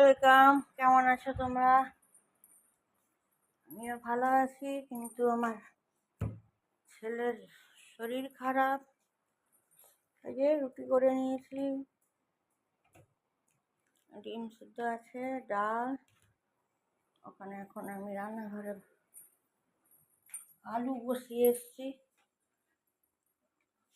Welcome. কেমন আছো তোমরা? আমিও ভালো আছি, কিন্তু আমার ছেলের শরীর খারাপ। এই যে রুটি করে নিয়েছি, ডিম সিদ্ধ আছে, ডাল। ওখানে এখন আমি রান্নাঘরে আলু বসিয়ে এসছি।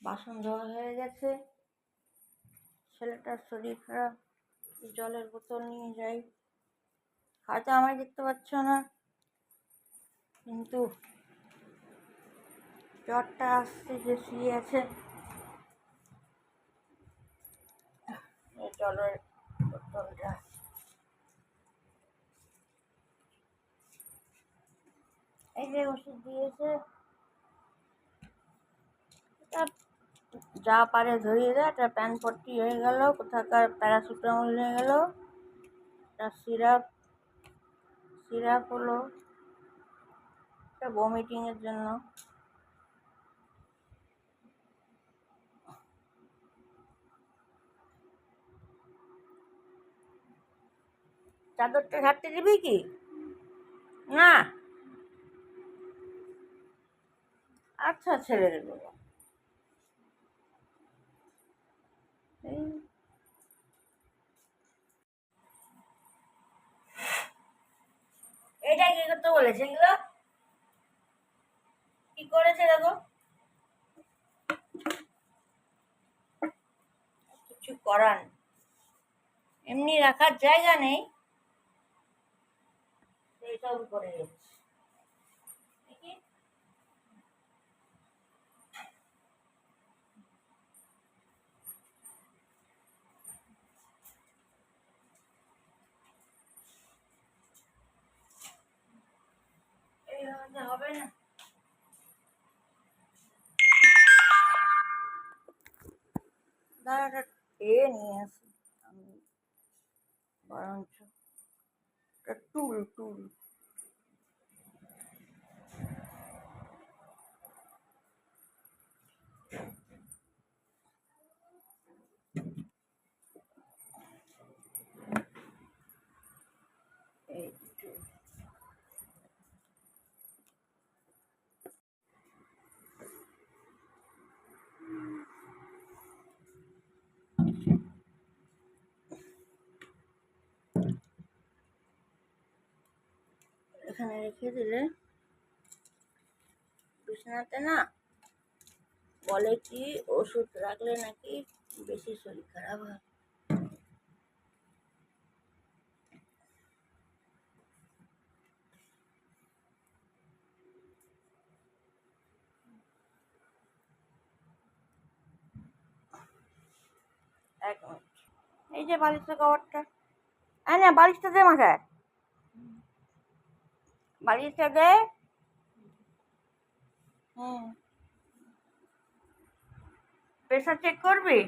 বাসন ধোয়া হয়ে গেছে। ছেলেটার শরীর খারাপ, জলের বোতল নিয়ে যাই। হয়তো আমায় দেখতে পাচ্ছ না, কিন্তু জ্বরটা আসছে যে শুয়ে আছে। জলের বোতলটা এই যে ওষুধ দিয়েছে, যা পারে ধরিয়ে দেয়। একটা প্যান পট্টি হয়ে গেল, কোথাকার প্যারাসিটামল হয়ে গেল, একটা সিরাপ হলো, একটা ভমিটিংয়ের জন্য। চাদরটা ঝাড়তে দিবি কি? না, আচ্ছা ছেড়ে দেবো। এটা কি করতে বলেছে? এগুলো কি করেছে দেখো, কিছু করার নেই। এমনি রাখার জায়গা নেই, এইসব করে গেছে। দেখি, এইভাবে হবে না। দাঁড়াটা নিয়ে আসি আমি, বরঞ্চ টুল টুল এই টুল। এখানে রেখে দিলে বিছানাতে না, বলে কি ওষুধ রাখলে নাকি বেশি শরীর খারাপ হয়। এক মিনিট, এই যে বালিশের কভারটা, না বালিশটা দে মাথায়, বালিশটা দে। হুম, প্রেশার চেক করবি?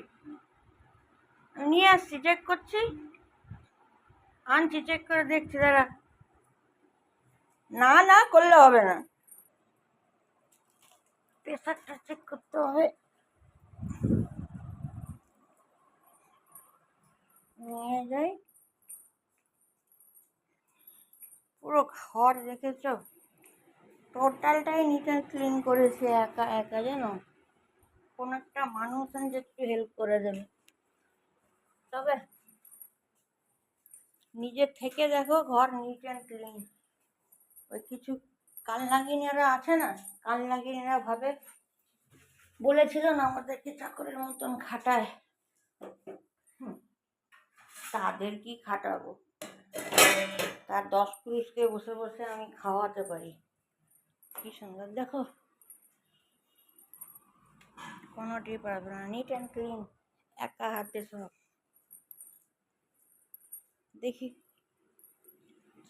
নিয়ে আসছি, চেক করছি, আনছি, চেক করে দেখছি, দাঁড়া। না না করলে হবে না, প্রেশারটা চেক করতে হবে। নিয়ে যাই। পুরো ঘর দেখেছ, টোটালটাই নিট অ্যান্ড ক্লিন করেছে একা একা, জানো। কোন একটা মানুষ যে একটু হেল্প করে দেবে, তবে নিজে থেকে দেখো ঘর নিট অ্যান্ড ক্লিন। ওই কিছু কাল নাগিনীরা আছে না, কাল নাগিনীরা ভাবে, বলেছিল না আমাদেরকে চাকরের মতন খাটায়, তাদের কি খাটাবো? তার 10 পুরুষকে বসে বসে আমি খাওয়াতে পারি। কি সুন্দর দেখো, কোনোটি পারবে না, নিট অ্যান্ড ক্লিন, একা হাতে সব। দেখি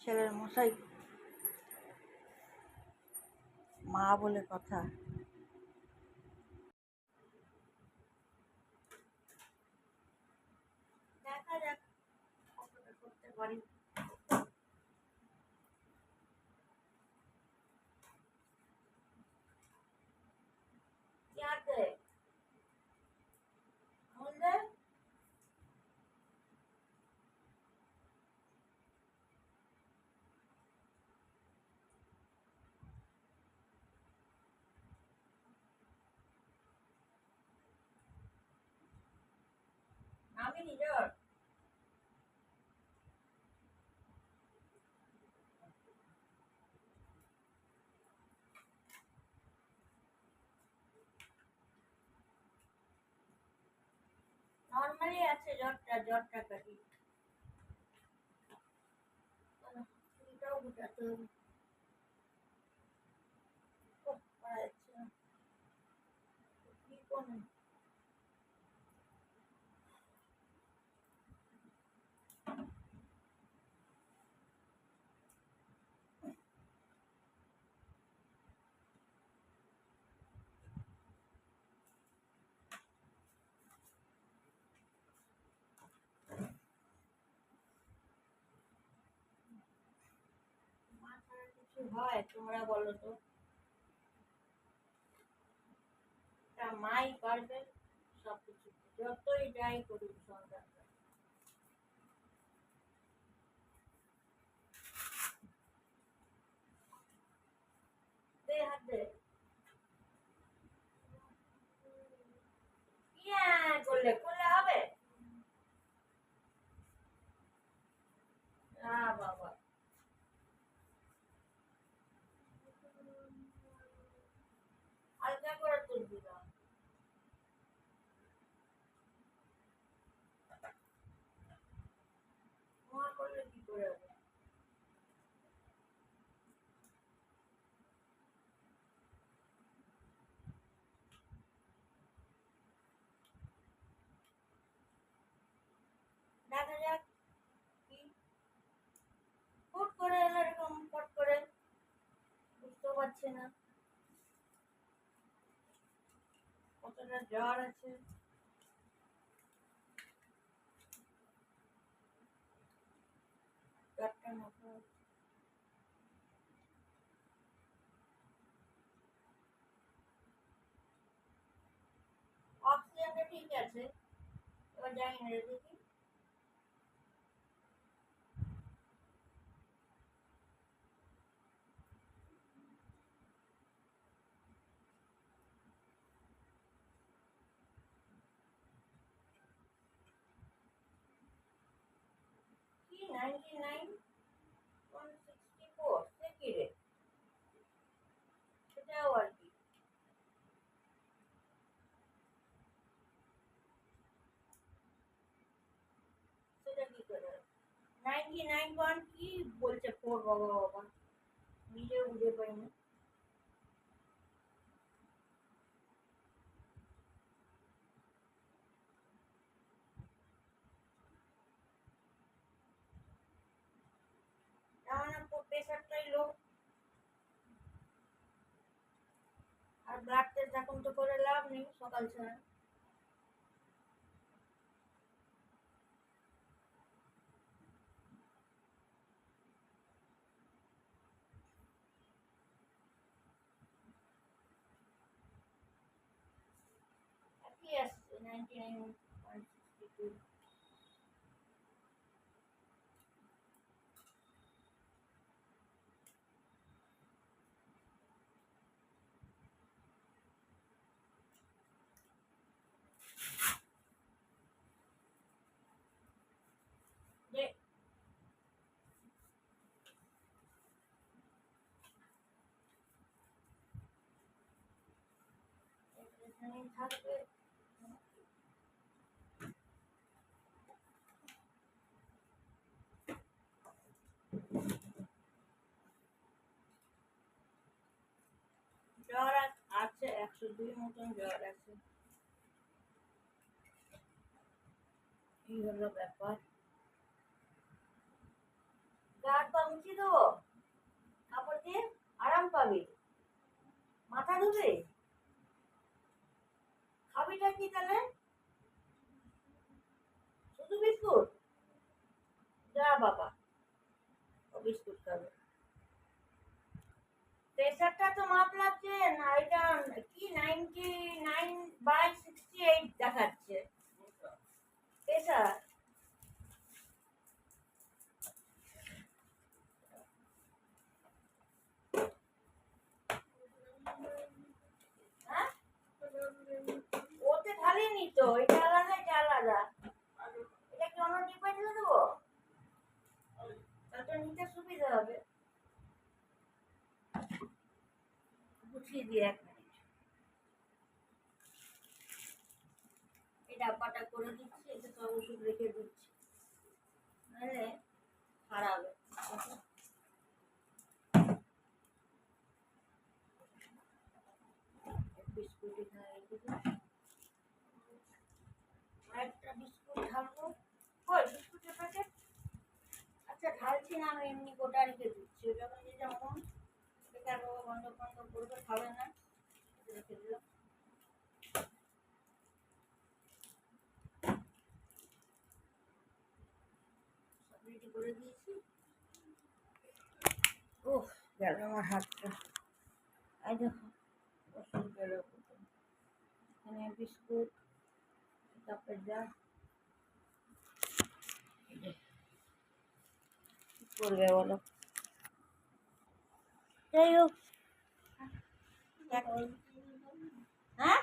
ছেলের মশাই, মা বলে কথা। দেখা যাক কতটা করতে পারি। নাকি জ্বর? নর্মালি আছে জ্বরটা কাটি। চুলটাও গুটাতে হবে। উফ, পারা যাচ্ছে না। কি করবো? মা ছাড়া কিছু হয় তোমরা বলো তো? তা মাই পারবে সবকিছু, যতই যাই করুক সন্তান। দে হাত দে। ইয়া করলে করলে হবে? বাবা, হালকা করে তুলবি না। নোয়া করলে কি করে হবে? দেখা যাক কি হুট করে এলো এরকম ফট করে, বুঝতেও পারছি না কতটা জ্বর আছে। জ্বরটা মাথা, অক্সিজেনটা ঠিক আছে, এবার জানি না দেখি। কি 99 164 সে কি রে? সেটাও আর কি? সেটা কি করে? 99 কি বলছে 4? বাবা বাবা, নিজেও বুঝে পাই না। আমার প্রেশারটাই লো। আর ব্লাড টেস্ট এখন তো করে লাভ নেই সকাল ছাড়া। কি আসছে 99.62? যে এখানেই থাকবে। জ্বর আছে 102 মতন জ্বর আছে। এই হলো ব্যাপার। গা পা মুছিয়ে দেবো কাপড় দিয়ে, আরাম পাবি। মাথা ধুবে, খাবিটা কি তাহলে? শুধু বিস্কুট? যা বাবা, ও বিস্কুট খাবে। প্রেশারটা তো মাপলাম যে না, এটা কি 99/68 দেখাচ্ছে প্রেশার। হ্যাঁ, ওতে ঢালিনি তো, এটা আলাদা এটা আলাদা। দিয়ে 1 মিনিট এই ডাব্বাটা করে দিচ্ছি, এতে সব ওষুধ রেখে দিচ্ছি, নাহলে খারাপ বিস্কুট এখানে রেখে দিচ্ছি। একটা বিস্কুট ঢালবো, কই বিস্কুটের প্যাকেট? আচ্ছা ঢালছি না, আমি এমনি গোটা রেখে দিচ্ছি, ওটা মানে যেমন এটা আর বন্ধ বন্ধ করবে, খাবে না, রেখে দিলাম। সব রেডি করে দিয়েছি। ওহ গেল আমার হাতটা, এই দেখো ওষুধ গেল। এখানে বিস্কুট, কাপের জার, কি করবে বলো? যাই হোক, হ্যাঁ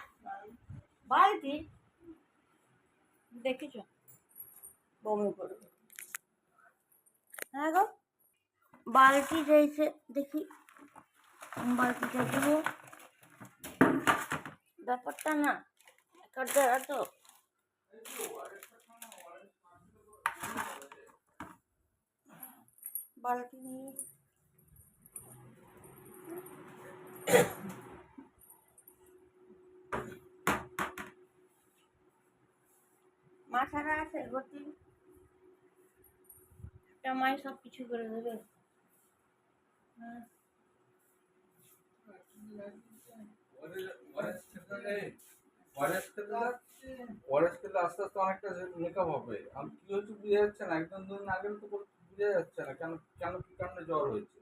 বালতি দেখেছ বমি করবে, হ্যাঁ গো বালতি যাইছে, দেখি বালতিটা দিব, ব্যাপারটা না একার দ্বারা তো বালতি নিয়ে মাথাটা আছে গতি, একটা মাই সব কিছু করে দেবে। ওয়ারেস খেলে আস্তে আস্তে অনেকটা মেকআপ হবে। আমি কি হচ্ছে বুঝে যাচ্ছে না, একদম 2 দিন আগে তো বুঝে যাচ্ছে না কেন কেন কি কারণে জ্বর হয়েছে।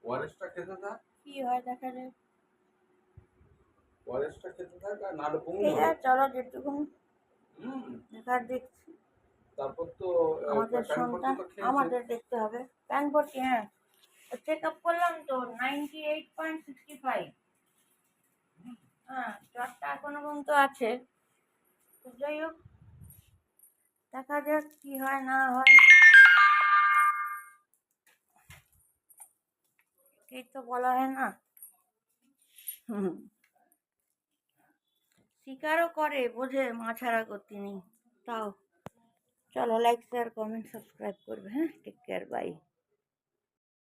ওয়ারেসটা খেতে থাক, কি হয় দেখা যায়। ওয়ারেসটা খেতে থাক, আর নাহলে বমি ঠিক হবে। আছে চলো যেটুকু হুম, দেখার দেখছি, তারপর তো আমাদের সন্তান আমাদের দেখতে হবে। প্যান ভর্তি, হ্যাঁ চেক আপ করলাম তো 98.65, হ্যাঁ জ্বরটা এখনো পর্যন্ত আছে। তো যাই হোক দেখা যাক কি হয় না হয়, এই তো বলা হয় না। হুম, স্বীকারও করে, বোঝে মা ছাড়া গতি নেই, তাও চলো লাইক শেয়ার কমেন্ট সাবস্ক্রাইব করবে, হ্যাঁ টেক কেয়ার বাই।